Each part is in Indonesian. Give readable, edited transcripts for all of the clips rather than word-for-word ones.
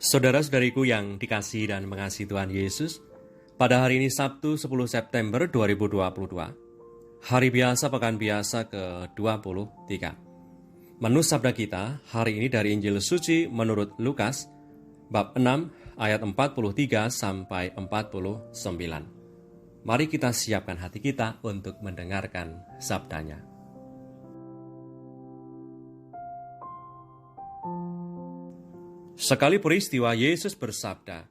Saudara-saudariku yang dikasihi dan mengasihi Tuhan Yesus, pada hari ini Sabtu 10 September 2022, hari biasa pekan biasa ke-23. Menu sabda kita hari ini dari Injil Suci menurut Lukas, bab 6 ayat 43 sampai 49. Mari kita siapkan hati kita untuk mendengarkan sabdanya. Sekali peristiwa Yesus bersabda,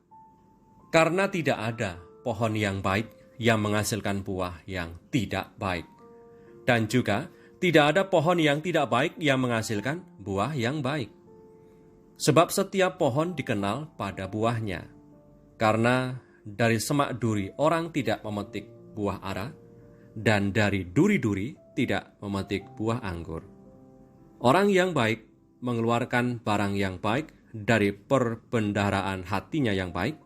"Karena tidak ada pohon yang baik yang menghasilkan buah yang tidak baik, dan juga tidak ada pohon yang tidak baik yang menghasilkan buah yang baik. Sebab setiap pohon dikenal pada buahnya. Karena dari semak duri orang tidak memetik buah ara, dan dari duri-duri tidak memetik buah anggur. Orang yang baik mengeluarkan barang yang baik dari perbendaharaan hatinya yang baik,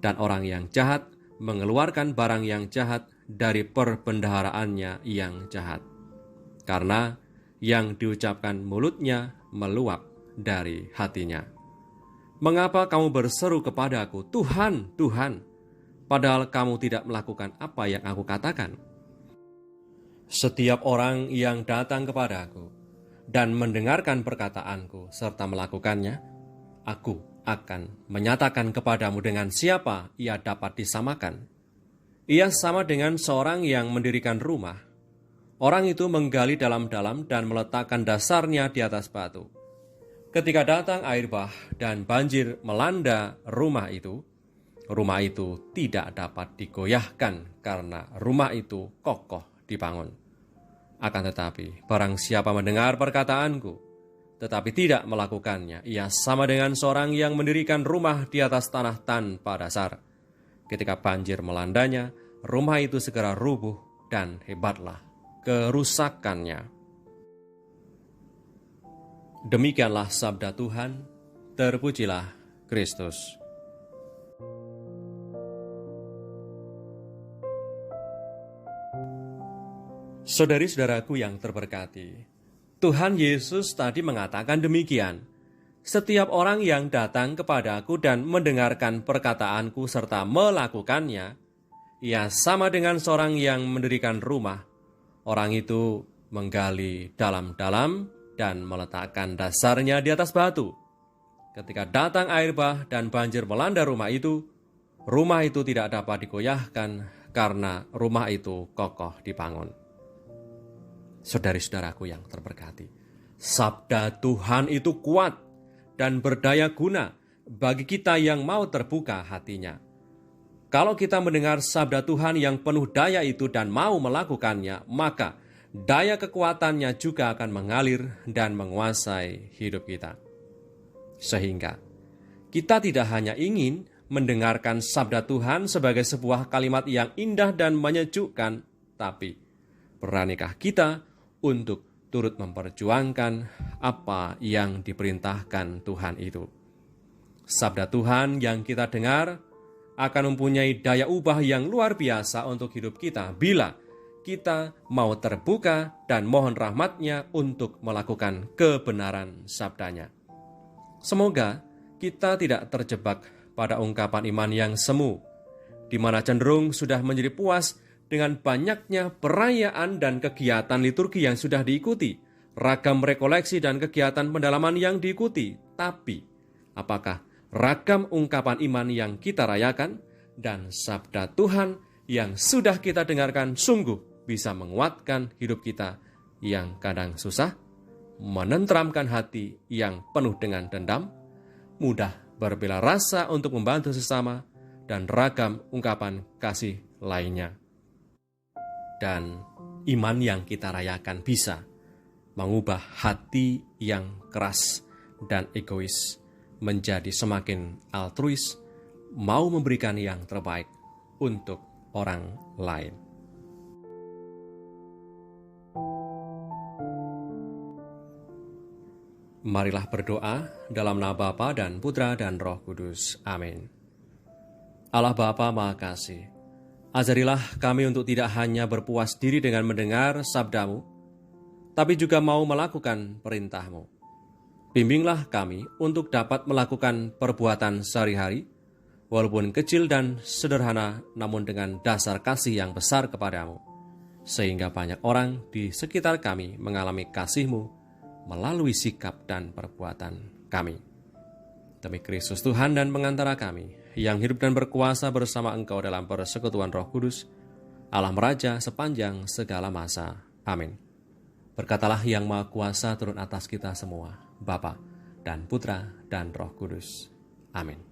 dan orang yang jahat mengeluarkan barang yang jahat dari perbendaharaannya yang jahat. Karena yang diucapkan mulutnya meluap dari hatinya. Mengapa kamu berseru kepadaku, Tuhan, Tuhan, padahal kamu tidak melakukan apa yang aku katakan? Setiap orang yang datang kepadaku dan mendengarkan perkataanku serta melakukannya, aku akan menyatakan kepadamu dengan siapa ia dapat disamakan. Ia sama dengan seorang yang mendirikan rumah. Orang itu menggali dalam-dalam dan meletakkan dasarnya di atas batu. Ketika datang air bah dan banjir melanda rumah itu tidak dapat digoyahkan karena rumah itu kokoh dibangun. Akan tetapi, barang siapa mendengar perkataanku tetapi tidak melakukannya, ia sama dengan seorang yang mendirikan rumah di atas tanah tanpa dasar. Ketika banjir melandanya, rumah itu segera rubuh dan hebatlah kerusakannya." Demikianlah sabda Tuhan, terpujilah Kristus. Saudari-saudaraku yang terberkati, Tuhan Yesus tadi mengatakan demikian, "Setiap orang yang datang kepadaku dan mendengarkan perkataanku serta melakukannya, ia sama dengan seorang yang mendirikan rumah. Orang itu menggali dalam-dalam dan meletakkan dasarnya di atas batu. Ketika datang air bah dan banjir melanda rumah itu tidak dapat digoyahkan karena rumah itu kokoh dibangun." Saudari-saudaraku yang terberkati, sabda Tuhan itu kuat dan berdaya guna bagi kita yang mau terbuka hatinya. Kalau kita mendengar sabda Tuhan yang penuh daya itu dan mau melakukannya, maka daya kekuatannya juga akan mengalir dan menguasai hidup kita. Sehingga kita tidak hanya ingin mendengarkan sabda Tuhan sebagai sebuah kalimat yang indah dan menyejukkan, tapi beranikah kita untuk turut memperjuangkan apa yang diperintahkan Tuhan itu? Sabda Tuhan yang kita dengar akan mempunyai daya ubah yang luar biasa untuk hidup kita bila kita mau terbuka dan mohon rahmat-Nya untuk melakukan kebenaran sabdanya. Semoga kita tidak terjebak pada ungkapan iman yang semu, di mana cenderung sudah menjadi puas dengan banyaknya perayaan dan kegiatan liturgi yang sudah diikuti, ragam rekoleksi dan kegiatan pendalaman yang diikuti. Tapi, apakah ragam ungkapan iman yang kita rayakan dan sabda Tuhan yang sudah kita dengarkan sungguh bisa menguatkan hidup kita yang kadang susah, menenteramkan hati yang penuh dengan dendam, mudah berbela rasa untuk membantu sesama, dan ragam ungkapan kasih lainnya? Dan iman yang kita rayakan bisa mengubah hati yang keras dan egois menjadi semakin altruis, mau memberikan yang terbaik untuk orang lain. Marilah berdoa dalam nama Bapa dan Putra dan Roh Kudus. Amin. Allah Bapa Maha Kasih, ajarilah kami untuk tidak hanya berpuas diri dengan mendengar sabda-Mu, tapi juga mau melakukan perintah-Mu. Bimbinglah kami untuk dapat melakukan perbuatan sehari-hari, walaupun kecil dan sederhana, namun dengan dasar kasih yang besar kepadamu, sehingga banyak orang di sekitar kami mengalami kasih-Mu melalui sikap dan perbuatan kami. Demi Kristus Tuhan dan pengantara kami, yang hidup dan berkuasa bersama Engkau dalam persekutuan Roh Kudus, Allah Raja sepanjang segala masa. Amin. Berkatalah yang Maha Kuasa turun atas kita semua, Bapa dan Putra dan Roh Kudus. Amin.